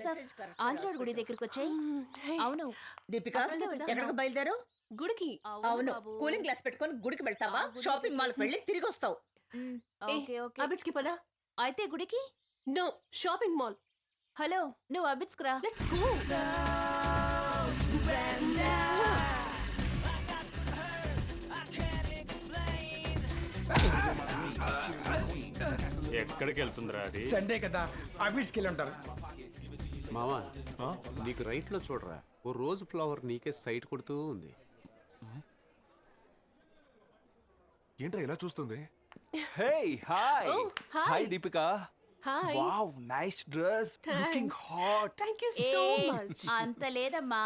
Joseph ఆంజనేయుడి గుడి దగ్గరికి వచ్చాయి. అవును దీపిక ఎక్కడికి బయలుదేరు? గుడికి. అవును, కూలింగ్ గ్లాస్ పెట్టుకొని గుడికి వెళ్తావా? షాపింగ్ మాల్ వెళ్ళి తిరిగి వస్తావు. ఓకే ఓకే అబిట్స్ కి పదా. అయితే గుడికి. No, shopping mall. హలో, నువ్వు అబిట్స్ రా. Let's go. ఎక్కడికి వెళ్తుందిరా అది? సండే కదా, అబిడ్స్కి వెళ్ళి ఉంటారు. మామా, నీకు రైట్ లో చూడరా, ఓ రోజు ఫ్లవర్ నీకే సైట్ కొడుతూ ఉంది. ఏంట్రా ఇలా చూస్తుంది? Hey, hi. Oh, hi. Hi, Deepika. Hi. Wow, nice dress. Looking hot. Thank you so much. అంత లేదమ్మా,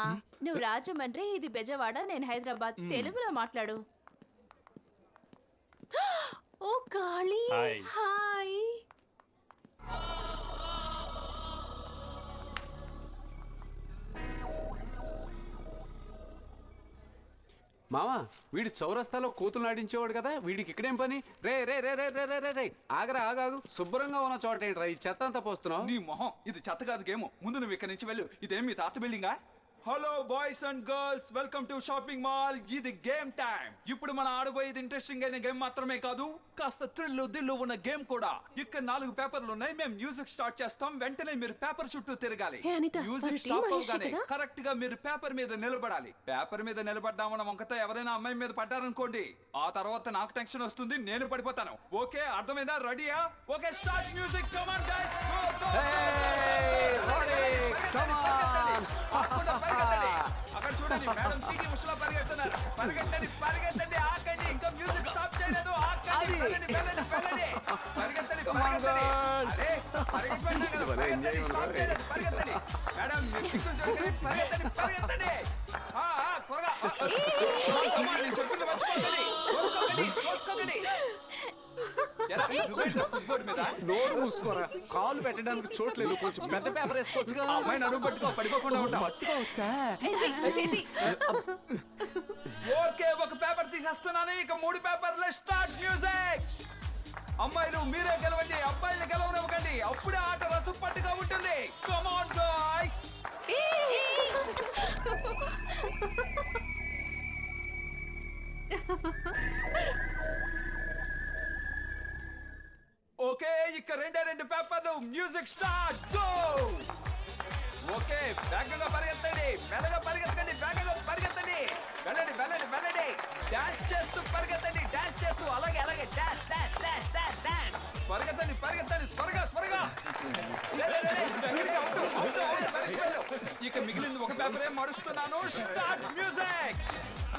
నువ్వు రాజమండ్రి, ఇది బెజవాడ, నేను హైదరాబాద్. తెలుగులో మాట్లాడు. ఓ కాళీ. Hi. హాయ్. మామా, వీడి చౌరస్తాలో కోతులు నాటించేవాడు కదా, వీడికి ఇక్కడేం పని? రే రే రే రే రే రే రే రే ఆగరా, ఆగాగు. శుభ్రంగా ఉన్న చోట ఏంట్రా ఈ చెత్త అంతా పోస్తున్నావు? నీ మొహం, ఇది చెత్త కాదు గేమ్. ముందు నువ్వు ఇక్కడి నుంచి వెళ్ళు. ఇదేం మీ తాత బిల్డింగా? Hello boys and girls, welcome to shopping mall. ఇది గేమ్ టైం. ఇప్పుడు మనం ఆడబోయేది ఇంట్రెస్టింగ్ అయిన గేమ్ మాత్రమే కాదు, కాస్త థ్రిల్లు దిల్లు ఉన్న గేమ్ కూడా. ఇక్కడ 4 పేపర్లు ఉన్నాయి. మేము మ్యూజిక్ స్టార్ట్ చేస్తాం. వెంటనే మీరు పేపర్ చుట్టూ తిరగాలి. హే అనిత, మ్యూజిక్ వాడు స్టాప్ టీమ్ మహేష్ అవగానే కదా? కరెక్ట్ గా మీరు పేపర్ మీద నిలబడాలి. పేపర్ మీద నిలబడ్డామన్న వంకతో ఎవరైనా అమ్మాయి మీద పడ్డారనుకోండి, ఆ తర్వాత నాకు టెన్షన్ వస్తుంది, నేను పడిపోతాను. ఓకే, అర్థమైందా? రెడీయా? Okay, start music. Come on guys, go go. అక్కడ చూడండి, మేడం పీటీ ఉషలో పరిగెడుతున్నారు. పరిగెట్టండి పరిగెట్టండి, ఆకండి, ఇంకా మ్యూజిక్ స్టాప్ చేయలేదు. ఆకండి, వెళ్ళండి వెళ్ళండి వెళ్ళండి, పరిగెట్టండి పరిగెట్టండి. అరే పరిగెట్టండి కదా, పరిగెట్టండి, స్టాప్ చేయలేదు, పరిగెట్టండి. మేడం మ్యూజిక్ చూడండి, పరిగెట్టండి పరిగెట్టండి. త్వరగా, నేను చెప్పింది మర్చిపోకండి. కోసుకోకండి. ఫుట్బోర్డ్ మీద నోరు మూసుకోరా, కాలు పెట్టడానికి చోట్లేదు, కొంచెం పెద్ద పేపర్ వేసుకోవచ్చుగా. అమ్మాయి నడుము పట్టుకో, పడిపోకుండా ఉంటాం. పట్టుకోవచ్చా? ఓకే, ఒక పేపర్ తీసేస్తున్నాను. ఇక 3 పేపర్లు. Start music. అమ్మాయిలు మీరే గెలవండి, అబ్బాయిలు గెలవనివ్వకండి. అప్పుడే ఆట రసపట్టుగా ఉంటుంది. Come on guys. ఓకే, ఇక 2 పేపర్లు. Music start. గో. ఓకే, వేగంగా పరిగెత్తండి, మెల్లగా పరిగెత్తండి, వేగంగా పరిగెత్తండి. వెళ్ళండి వెళ్ళండి వెళ్ళండి, డాన్స్ చేస్తూ పరిగెత్తండి, డాన్స్ చేస్తూ, అలాగే అలాగే, dance dance dance dance dance. పరిగెత్తండి పరిగెత్తండి, త్వరగా త్వరగా. ఇక మిగిలింది ఒక పేపరే మరుస్తున్నాను. Start music.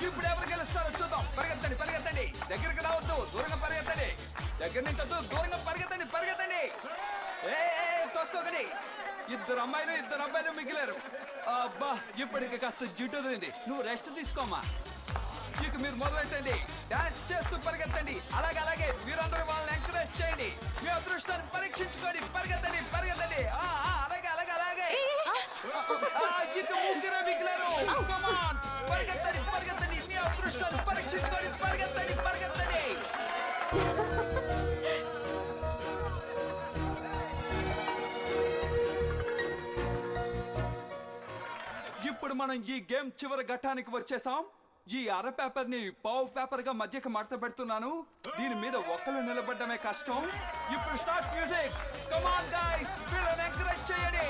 ఇప్పుడు ఎవరు గెలుస్తారో చూద్దాం. పరిగెత్తండి పరిగెత్తండి, దగ్గరికి రావద్దు, దూరంగా పరిగెత్తండి. దగ్గర నుంచి వద్దు, దూరంగా పరిగెత్తండి పరిగెత్తండి. తోసుకోకండి. 2 అమ్మాయిలు 2 అబ్బాయిలు మిగిలారు. అబ్బా, ఇప్పటికి కాస్త జిడ్డు వదిలింది. నువ్వు రెస్ట్ తీసుకోమా. ఇక మీరు మొదలెట్టండి, డాన్స్ చేస్తూ పరిగెత్తండి. అలాగే అలాగే, మీరందరూ వాళ్ళని ఎంకరేజ్ చేయండి. మీ అదృష్టాన్ని పరీక్షించుకోండి. పరిగెత్తండి పరిగెత్తండి. అలాగే అలాగే అలాగే. ఇక 3 మిగిలారు. Come on, పరిగెత్తండి పరిగెత్తండి, మీ అదృష్టాన్ని పరీక్షించుకోండి. పరిగెత్తండి పరిగెత్తండి. ఇప్పుడు మనం ఈ గేమ్ చివరి ఘట్టానికి వచ్చేసాం. ఈ అర పేపర్ ని పావు పేపర్ గా మధ్యకి మడత పెడుతున్నాను. దీని మీద ఒక్కరు నిలబడమే కష్టం. ఇప్పుడు start music. Come on guys, వీళ్ళని ఎంకరేజ్ చేయండి.